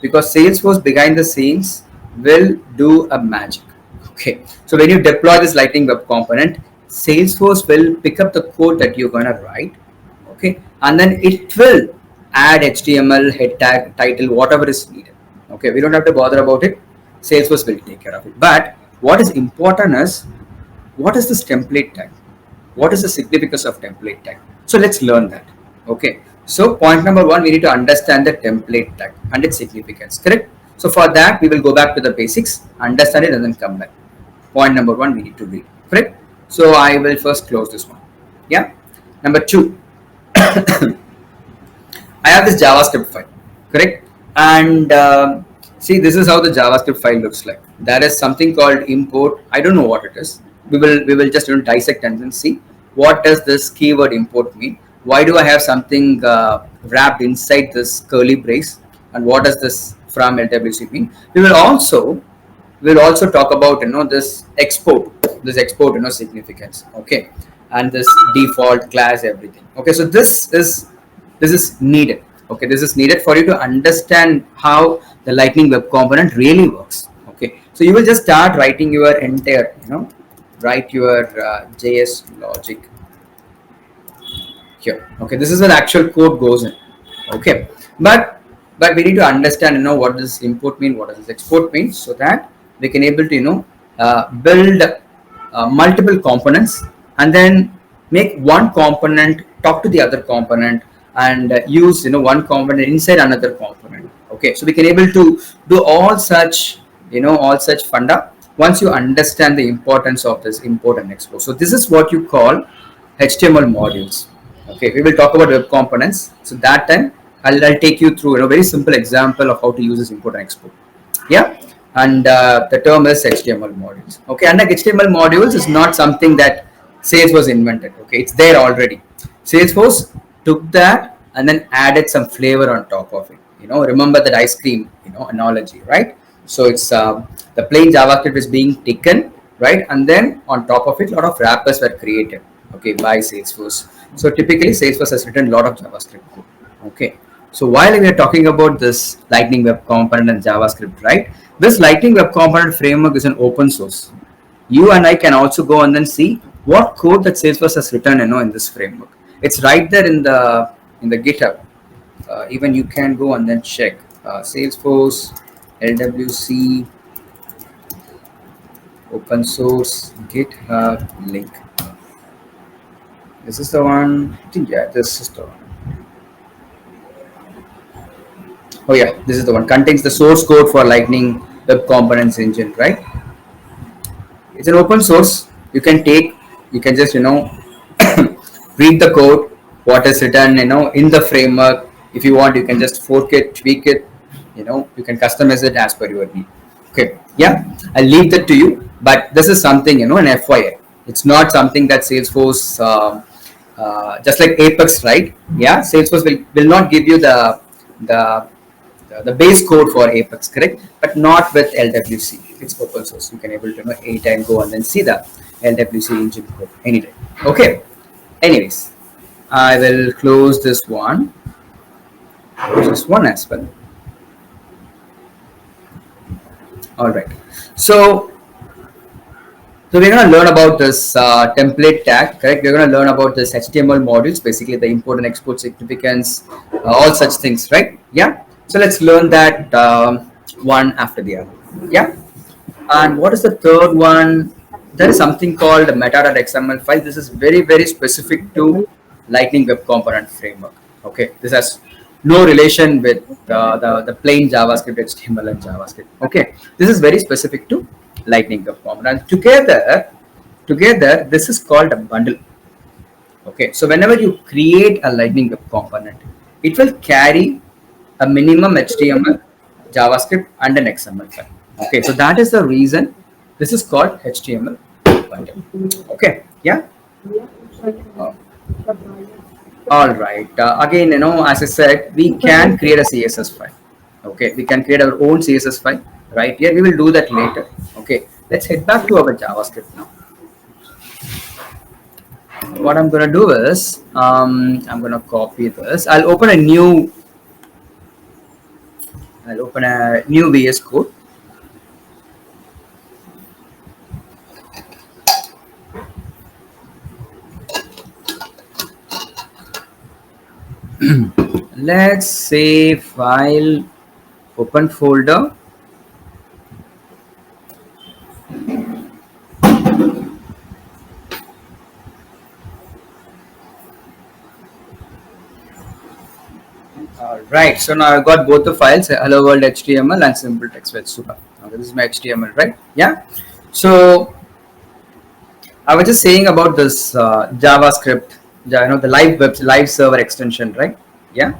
Because Salesforce behind the scenes will do a magic. Okay. So when you deploy this Lightning Web component, Salesforce will pick up the code that you're gonna write. Okay, and then it will add HTML, head tag, title, whatever is needed. Okay, we don't have to bother about it. Salesforce will take care of it. But what is important is, what is this template tag? What is the significance of template tag? So let's learn that. Okay, so point number one, we need to understand the template tag and its significance, correct? So for that, we will go back to the basics, understand it, and then come back. Point number one, we need to read, correct? So I will first close this one. Yeah. Number two, I have this JavaScript file, correct? And see, this is how the JavaScript file looks like. There is something called import. I don't know what it is. We will just dissect and then see what does this keyword import mean. Why do I have something wrapped inside this curly brace? And what does this from LWC mean? We'll also talk about this export significance. Okay, and this default class, everything. Okay, so this is needed. Okay, this is needed for you to understand how the Lightning Web component really works. Okay, so you will just start writing your entire write your JS logic here. Okay, this is where the actual code goes in. Okay, but we need to understand what does import mean, what does this export mean, so that we can able to build multiple components and then make one component talk to the other component and use one component inside another component. Okay, so we can able to do all such funda once you understand the importance of this import and export. So this is what you call HTML modules. Okay, we will talk about web components. So that time I'll take you through a very simple example of how to use this import and export. Yeah, and the term is HTML modules. Okay, and like HTML modules is not something that Salesforce invented. Okay, it's there already. Salesforce took that and then added some flavor on top of it. Remember that ice cream analogy, right? So it's the plain JavaScript is being taken, right, and then on top of it, a lot of wrappers were created. Okay, by Salesforce. So typically, Salesforce has written a lot of JavaScript code. Okay. So while we are talking about this Lightning Web component and JavaScript, right? This Lightning Web component framework is an open source. You and I can also go and then see what code that Salesforce has written, in this framework. It's right there in the GitHub. Even you can go and then check Salesforce LWC open source GitHub link. This is the one. I think this is the one. Oh yeah, this is the one. Contains the source code for Lightning Web Components engine, right? It's an open source. You can take You can just read the code, what is written, in the framework. If you want, you can just fork it, tweak it, you can customize it as per your need. Okay, yeah, I'll leave that to you. But this is something, an FYI. It's not something that Salesforce, just like Apex, right? Yeah, Salesforce will not give you the the base code for Apex, correct? But not with LWC. It's open source. You can able to anytime go and then see the LWC engine code anytime. Okay. Anyways, I will close this one. Close this one as well. All right. So we're going to learn about this template tag, correct? We're going to learn about this HTML modules, basically the import and export significance, all such things, right? Yeah. So let's learn that one after the other. Yeah. And what is the third one? There is something called meta.xml file. This is very, very specific to Lightning Web Component framework. Okay. This has no relation with the plain JavaScript, HTML and JavaScript. Okay. This is very specific to Lightning Web Component. Together, this is called a bundle. Okay. So whenever you create a Lightning Web Component, it will carry a minimum HTML, JavaScript, and an XML file. Okay, so that is the reason this is called HTML bundle. Okay, yeah. Uh, all right. Again, as I said, we can create a CSS file. Okay, we can create our own CSS file. Right here, we will do that later. Okay, let's head back to our JavaScript now. What I'm gonna do is, I'm gonna copy this. I'll open a new VS Code. Let's say file, open folder. All right, so now I've got both the files, hello world HTML and simple text file. Super. Now this is my HTML, right? Yeah. So I was just saying about this JavaScript, the live server extension, right? Yeah.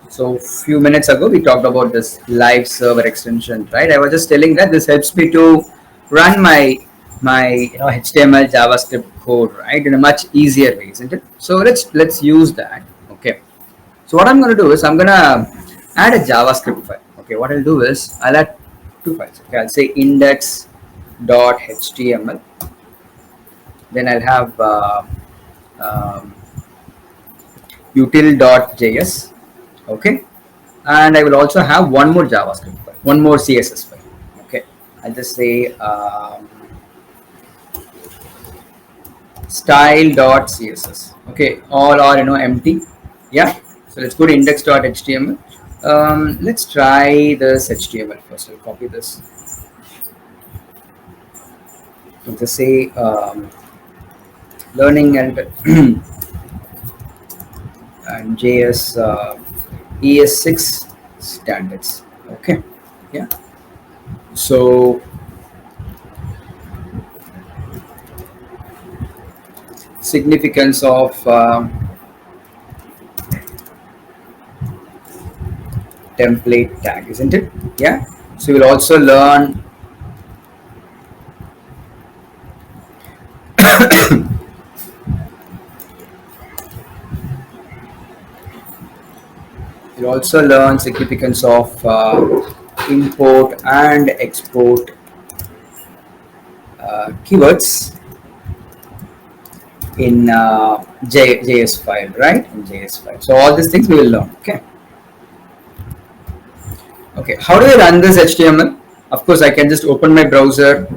So few minutes ago we talked about this live server extension, right? I was just telling that this helps me to run my HTML JavaScript code, right, in a much easier way, isn't it? So let's use that. Okay. So what I'm going to do is I'm going to add a JavaScript file. Okay. What I'll do is I'll add two files. Okay. I'll say index.html. Then I'll have util.js. Okay, and I will also have one more JavaScript file, one more CSS file. Okay, I'll just say style.css. Okay, all are empty. Yeah, so let's go to index.html. Let's try this HTML first. I'll copy this. Let's just say learning and and JS ES6 standards. Okay, yeah. So significance of template tag, isn't it? Yeah. So we'll also learn we'll also learn significance of import and export keywords in JS file, right? In JS file. So all these things we will learn. Okay. Okay. How do I run this HTML? Of course, I can just open my browser,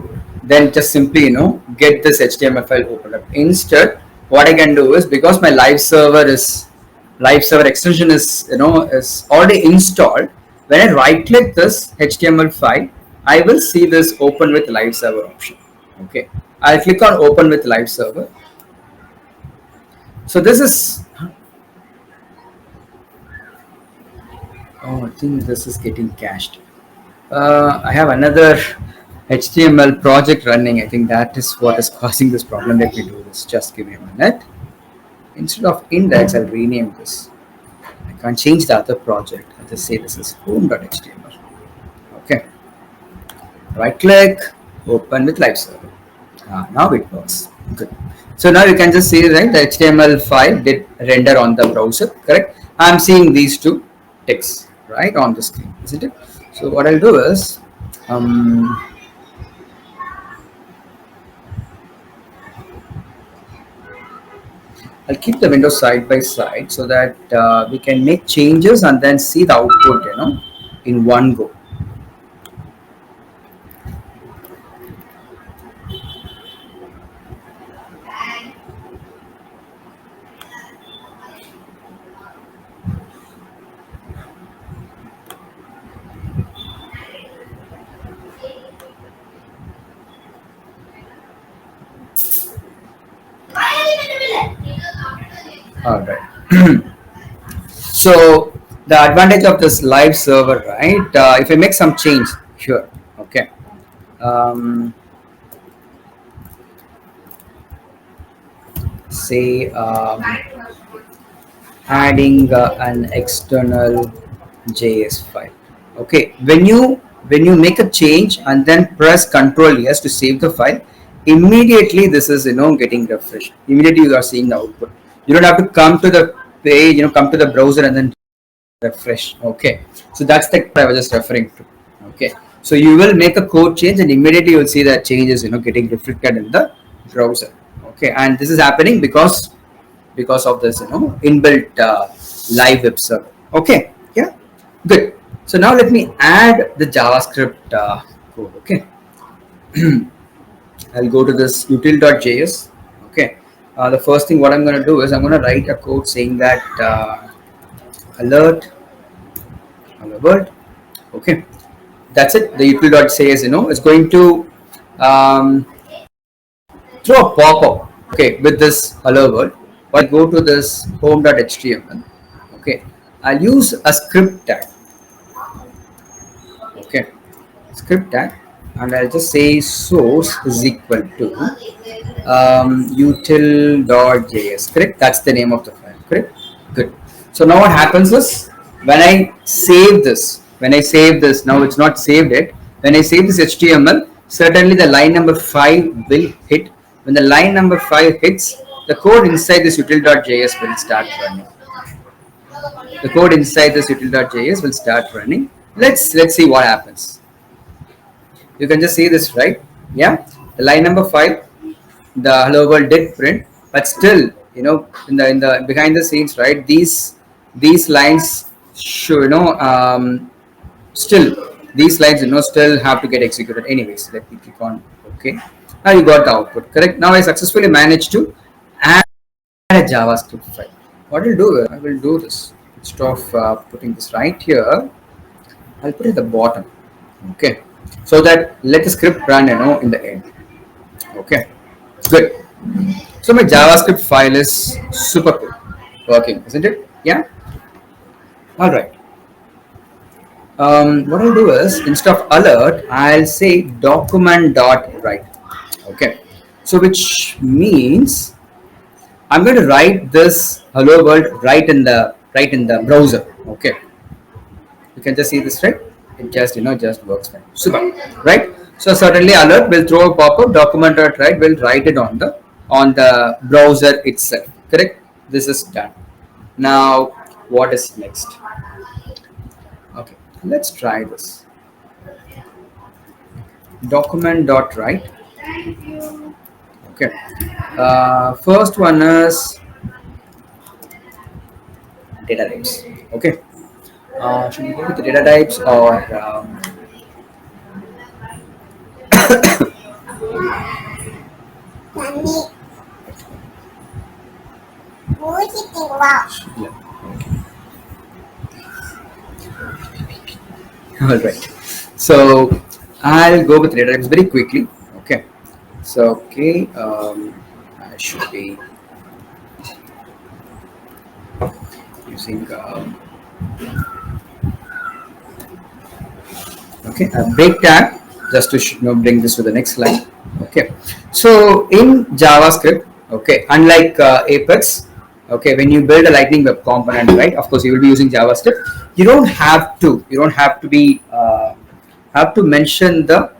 then just simply get this HTML file opened up. Instead, what I can do is, because my live server extension is is already installed, when I right click this HTML file, I will see this open with live server option. Okay, I'll click on open with live server. So this is I think this is getting cached. I have another HTML project running. I think that is what is causing this problem. Let me do this. Just give me a minute. Instead of index, I'll rename this. I can't change the other project. I'll just say this is home.html. Okay. Right click, open with live server. Now it works. Good. So now you can just see, right, the HTML file did render on the browser, correct? I'm seeing these two texts right on the screen, isn't it? So what I'll do is, I'll keep the windows side by side so that we can make changes and then see the output, in one go. All right. So the advantage of this live server, right? If I make some change here, okay. Say adding an external JS file. Okay, when you make a change and then press Ctrl S to save the file, immediately this is getting refreshed. Immediately you are seeing the output. You don't have to come to the page, come to the browser and then refresh. Okay, so that's the I was just referring to. Okay, so you will make a code change and immediately you will see that changes getting reflected in the browser. Okay, and this is happening because of this inbuilt live web server. Okay, yeah, good. So now let me add the JavaScript code. Okay, I'll go to this util.js. Okay, the first thing what I'm going to do is I'm going to write a code saying that alert hello world. Okay, that's it. The util.js is going to throw a pop-up, okay, with this hello world. But I go to this home.html. Okay, I'll use a script tag. Okay, script tag, and I'll just say source is equal to util.js. Correct? That's the name of the file. Correct? Good. So now what happens is when I save this, now it's not saved yet. When I save this HTML, certainly the line number 5 will hit. When the line number 5 hits, the code inside this util.js will start running. The code inside this util.js will start running. Let's see what happens. You can just see this, right? Yeah, the line number 5, the hello world did print, but still, in the behind the scenes, right? These lines should, still these lines, still have to get executed. Anyways, let me click on OK. Now you got the output, correct? Now I successfully managed to add a JavaScript file. What I'll do is I will do this. Instead of putting this right here, I'll put it at the bottom. Okay, so that let the script run, in the end. Okay, good. So my JavaScript file is super cool, working, isn't it? Yeah. All right. What I'll do is instead of alert, I'll say document.write. Okay, so which means I'm going to write this hello world right in the browser. Okay, you can just see this, right? It just just works fine. Super, right? So certainly alert will throw a pop-up. Document.write will write it on the browser itself. Correct? This is done. Now what is next? Okay, let's try this. Document.write. Okay. First one is data types. Okay. Should we go with the data types or yeah. All right. So I'll go with data types very quickly. Okay. So okay, I should be using okay, a break tag just to bring this to the next slide. Okay, so in JavaScript, okay, unlike Apex, okay, when you build a Lightning Web component, right? Of course, you will be using JavaScript. You don't have to be have to mention the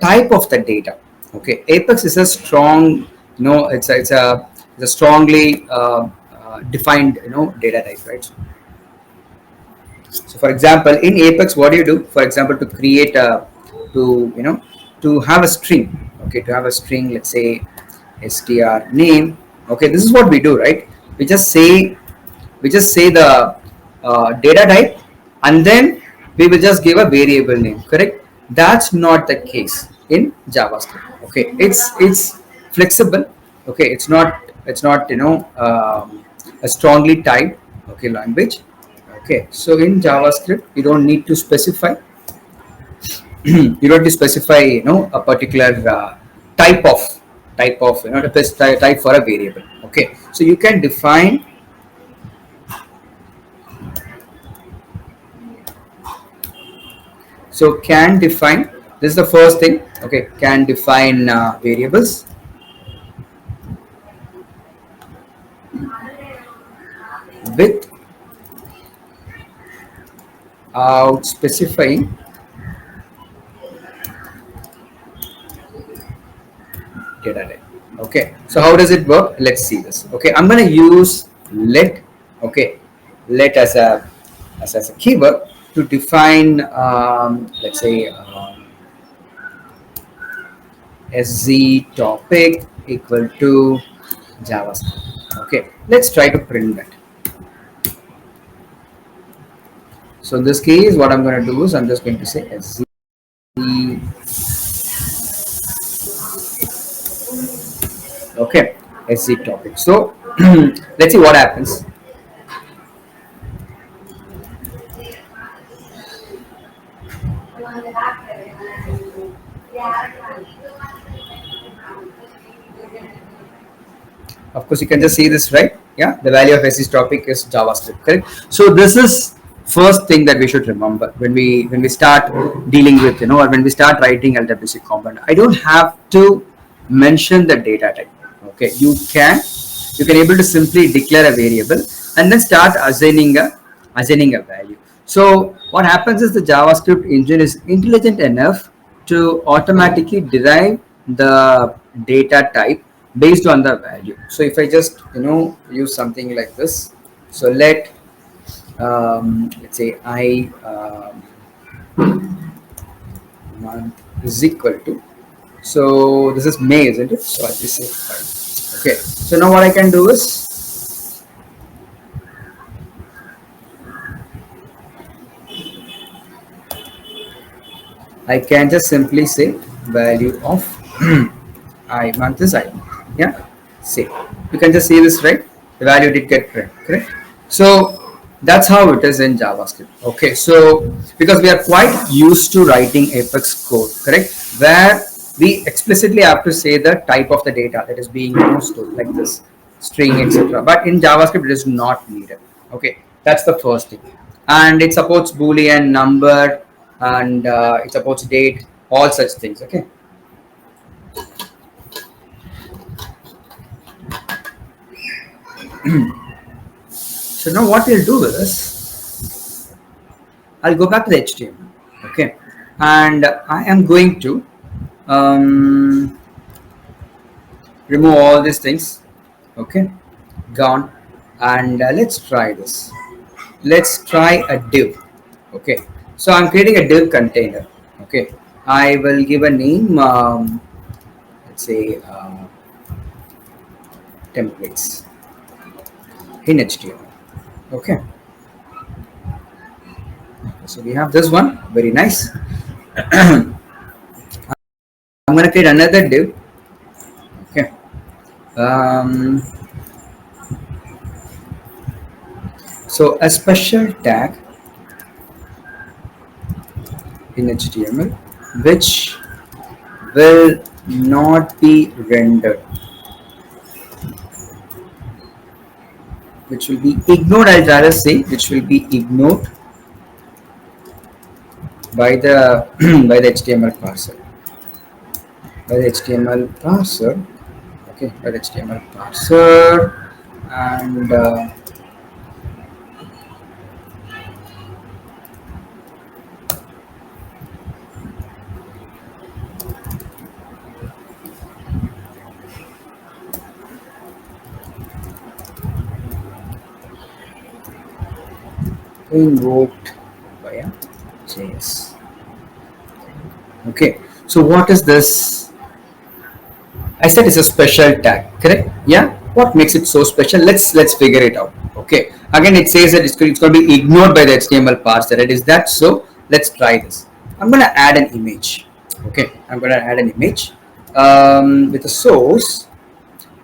type of the data. Okay, Apex is a strong, it's a strongly defined data type, right? So for example, in Apex, what do you do? For example, to create a to to have a string. Okay, to have a string, let's say str name. Okay, this is what we do, right? We just say the data type, and then we will just give a variable name. Correct? That's not the case in JavaScript. Okay, it's flexible. Okay, it's not a strongly typed language. Okay, so in JavaScript, you don't need to specify. You don't need to specify, a particular type of type for a variable. Okay, so you can define. So can define. This is the first thing. Okay, can define variables without specifying data type. Okay, so how does it work? Let's see this. Okay, I'm going to use let. Okay, let as a keyword to define, let's say, SZ topic equal to JavaScript. Okay, let's try to print that. So in this case, what I'm going to do is I'm just going to say SZ. Okay, SZ topic. So let's see what happens. Of course, you can just see this, right? Yeah, the value of SZ topic is JavaScript, correct? So this is first thing that we should remember when we start dealing with, or when we start writing LWC component. I don't have to mention the data type. Okay, you can able to simply declare a variable and then start assigning a value. So what happens is the JavaScript engine is intelligent enough to automatically derive the data type based on the value. So if I just use something like this, so let's say I month is equal to, so this is May, isn't it? So I just say 5. Okay, so now what I can do is I can just simply say value of I month is I. Yeah, say you can just see this, right? The value did get print, correct? So that's how it is in JavaScript. Okay, so because we are quite used to writing Apex code, correct, where we explicitly have to say the type of the data that is being stored, like this string, etc. But in JavaScript, it is not needed. Okay, that's the first thing, and it supports Boolean, number, and it supports date, all such things. Okay. So now what we'll do is I'll go back to the HTML. Okay, and I am going to remove all these things. Okay, gone, and let's try this. Let's try a div. Okay, so I'm creating a div container. Okay, I will give a name, let's say templates in HTML. Okay, so we have this one, very nice. I'm going to create another div. Okay, so a special tag in HTML which will not be rendered, which will be ignored. I'll rather say which will be ignored by the by the HTML parser. By the HTML parser. Okay, by the HTML parser, and invoked via JS. Okay, so what is this? I said it's a special tag, correct? Yeah. What makes it so special? Let's figure it out. Okay. Again, it says that it's going to be ignored by the HTML parser. Right? Is that so? Let's try this. I'm going to add an image. Okay. I'm going to add an image with a source.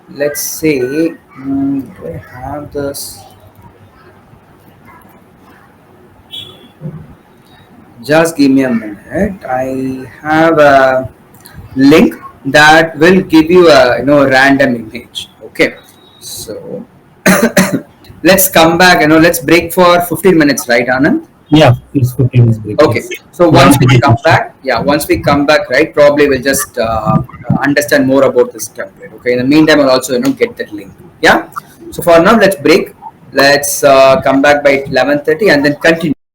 Let's say, do I have this? Just give me a minute. I have a link that will give you a random image. Okay, so let's come back. Let's break for 15 minutes, right, Anand? Yeah, it's 15 minutes break. Okay, Yes. so Yeah, once we okay. come back, once we come back, right, probably we'll just understand more about this template. Okay, in the meantime, I'll also get that link. Yeah. So for now, let's break. Let's come back by 11:30 and then continue.